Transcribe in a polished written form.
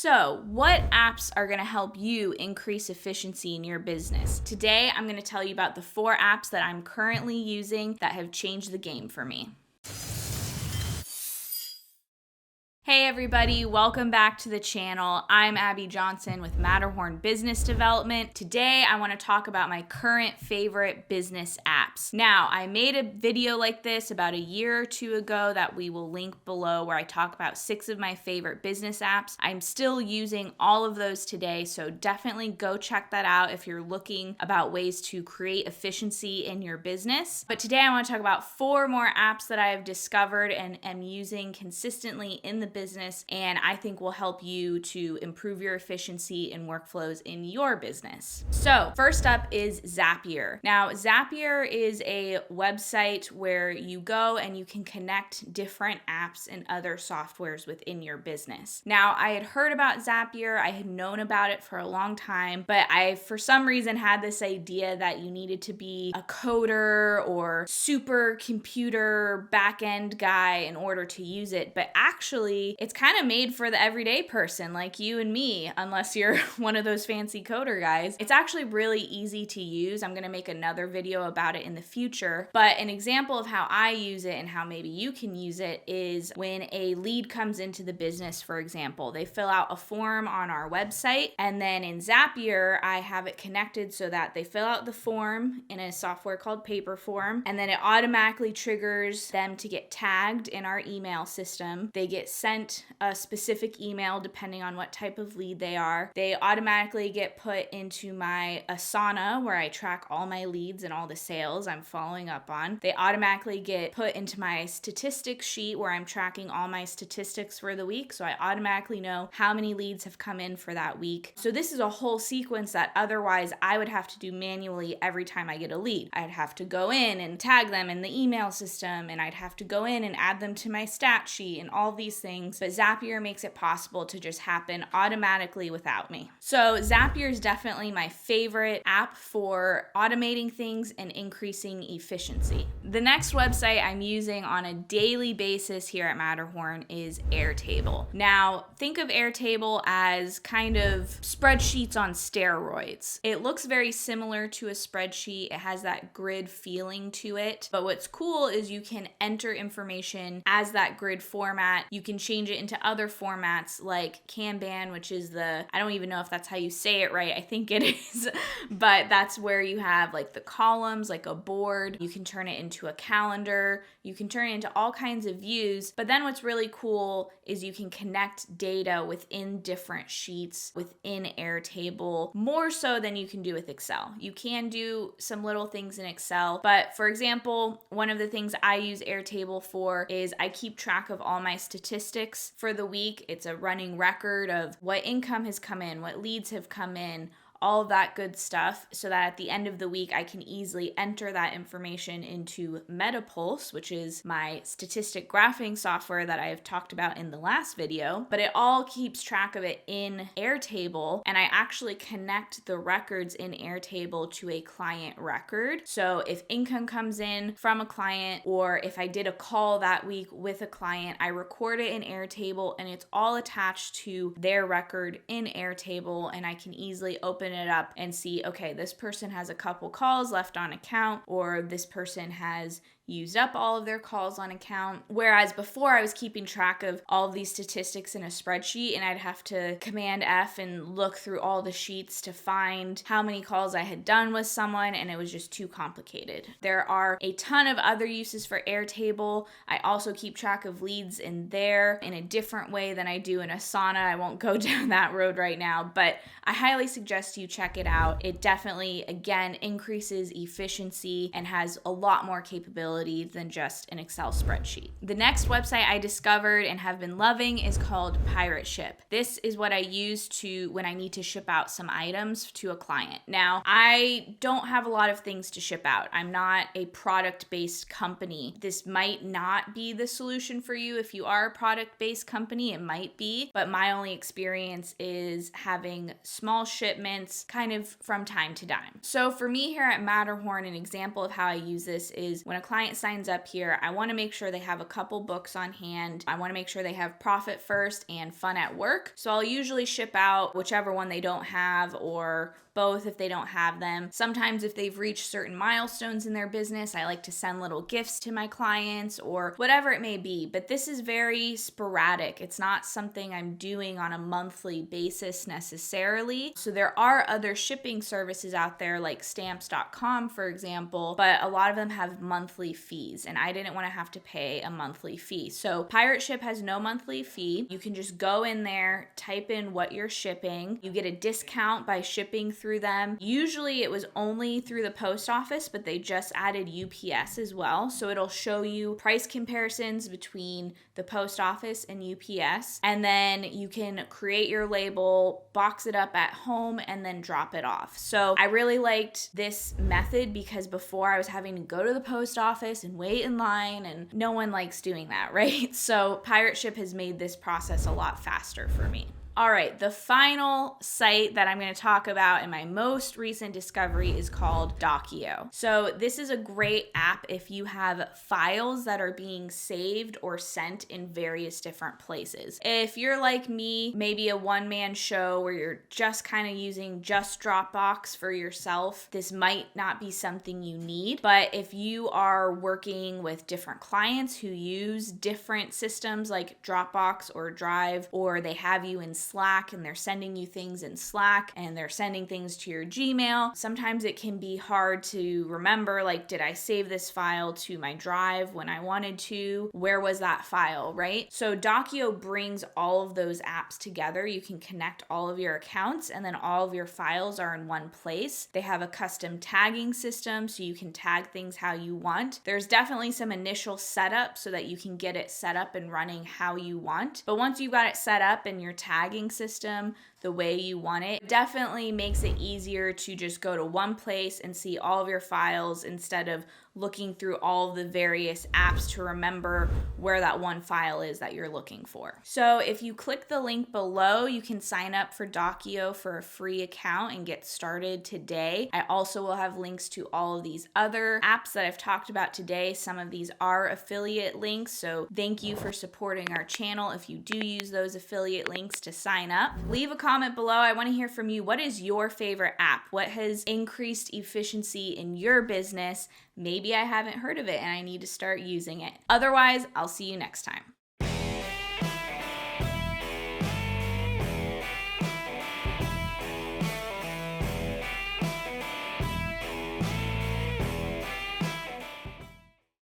So, what apps are going to help you increase efficiency in your business? Today, I'm going to tell you about the 4 apps that I'm currently using that have changed the game for me. Hey everybody, welcome back to the channel. I'm Abby Johnson with Matterhorn Business Development. Today I want to talk about my current favorite business apps. Now, I made a video like this about a year or 2 ago that we will link below where I talk about 6 of my favorite business apps. I'm still using all of those today, so definitely go check that out if you're looking about ways to create efficiency in your business. But today I want to talk about 4 more apps that I have discovered and am using consistently in the business, and I think will help you to improve your efficiency and workflows in your business. So first up is Zapier. Now, Zapier is a website where you go and you can connect different apps and other softwares within your business. Now, I had heard about Zapier, I had known about it for a long time, but I, for some reason, had this idea that you needed to be a coder or super computer back-end guy in order to use it, but actually, it's kind of made for the everyday person like you and me, unless you're one of those fancy coder guys. It's actually really easy to use. I'm going to make another video about it in the future, but an example of how I use it and how maybe you can use it is when a lead comes into the business, for example. They fill out a form on our website, and then in Zapier, I have it connected so that they fill out the form in a software called Paperform, and then it automatically triggers them to get tagged in our email system. They get sent a specific email depending on what type of lead they are. They automatically get put into my Asana where I track all my leads and all the sales I'm following up on. They automatically get put into my statistics sheet where I'm tracking all my statistics for the week, so I automatically know how many leads have come in for that week. So this is a whole sequence that otherwise I would have to do manually every time I get a lead. I'd have to go in and tag them in the email system, and I'd have to go in and add them to my stat sheet and all these things. But Zapier makes it possible to just happen automatically without me. So Zapier is definitely my favorite app for automating things and increasing efficiency. The next website I'm using on a daily basis here at Matterhorn is Airtable. Now, think of Airtable as kind of spreadsheets on steroids. It looks very similar to a spreadsheet. It has that grid feeling to it. But what's cool is you can enter information as that grid format. You can change it into other formats like Kanban, which is I don't even know if that's how you say it right. I think it is, but that's where you have like the columns, like a board. You can turn it into a calendar. You can turn it into all kinds of views. But then what's really cool is you can connect data within different sheets within Airtable, more so than you can do with Excel. You can do some little things in Excel, but for example, one of the things I use Airtable for is I keep track of all my statistics for the week. It's a running record of what income has come in, what leads have come in, all of that good stuff, so that at the end of the week, I can easily enter that information into MetaPulse, which is my statistic graphing software that I have talked about in the last video, but it all keeps track of it in Airtable, and I actually connect the records in Airtable to a client record. So if income comes in from a client, or if I did a call that week with a client, I record it in Airtable, and it's all attached to their record in Airtable, and I can easily open it up and see, okay, this person has a couple calls left on account, or this person has used up all of their calls on account. Whereas before I was keeping track of all of these statistics in a spreadsheet, and I'd have to Command F and look through all the sheets to find how many calls I had done with someone, and it was just too complicated. There are a ton of other uses for Airtable. I also keep track of leads in there in a different way than I do in Asana. I won't go down that road right now, but I highly suggest you check it out. It definitely, again, increases efficiency and has a lot more capability than just an Excel spreadsheet. The next website I discovered and have been loving is called Pirate Ship. This is what I use when I need to ship out some items to a client. Now, I don't have a lot of things to ship out. I'm not a product-based company. This might not be the solution for you. If you are a product-based company, it might be, but my only experience is having small shipments kind of from time to time. So for me here at Matterhorn, an example of how I use this is when a client client signs up here, I want to make sure they have a couple books on hand. I want to make sure they have Profit First and Fun at Work. So I'll usually ship out whichever one they don't have, or both if they don't have them. Sometimes if they've reached certain milestones in their business, I like to send little gifts to my clients or whatever it may be. But this is very sporadic. It's not something I'm doing on a monthly basis necessarily. So there are other shipping services out there like stamps.com, for example, but a lot of them have monthly fees, and I didn't want to have to pay a monthly fee. So Pirate Ship has no monthly fee. You can just go in there, type in what you're shipping. You get a discount by shipping through them. Usually it was only through the post office, but they just added UPS as well. So it'll show you price comparisons between the post office and UPS. And then you can create your label, box it up at home, and then drop it off. So I really liked this method because before I was having to go to the post office and wait in line, and no one likes doing that, right? So Pirate Ship has made this process a lot faster for me. All right, the final site that I'm going to talk about in my most recent discovery is called Docu. So this is a great app if you have files that are being saved or sent in various different places. If you're like me, maybe a one-man show where you're just kind of using just Dropbox for yourself, this might not be something you need. But if you are working with different clients who use different systems like Dropbox or Drive, or they have you in Slack and they're sending you things in Slack and they're sending things to your Gmail, sometimes it can be hard to remember, like, did I save this file to my Drive when I wanted to? Where was that file, right? So Docu brings all of those apps together. You can connect all of your accounts and then all of your files are in one place. They have a custom tagging system so you can tag things how you want. There's definitely some initial setup so that you can get it set up and running how you want. But once you've got it set up and your tagging system the way you want it, definitely makes it easier to just go to one place and see all of your files instead of looking through all of the various apps to remember where that one file is that you're looking for. So if you click the link below, you can sign up for Docu for a free account and get started today. I also will have links to all of these other apps that I've talked about today. Some of these are affiliate links, so thank you for supporting our channel if you do use those affiliate links to sign up. Leave a comment below. I want to hear from you. What is your favorite app? What has increased efficiency in your business? Maybe I haven't heard of it and I need to start using it. Otherwise, I'll see you next time.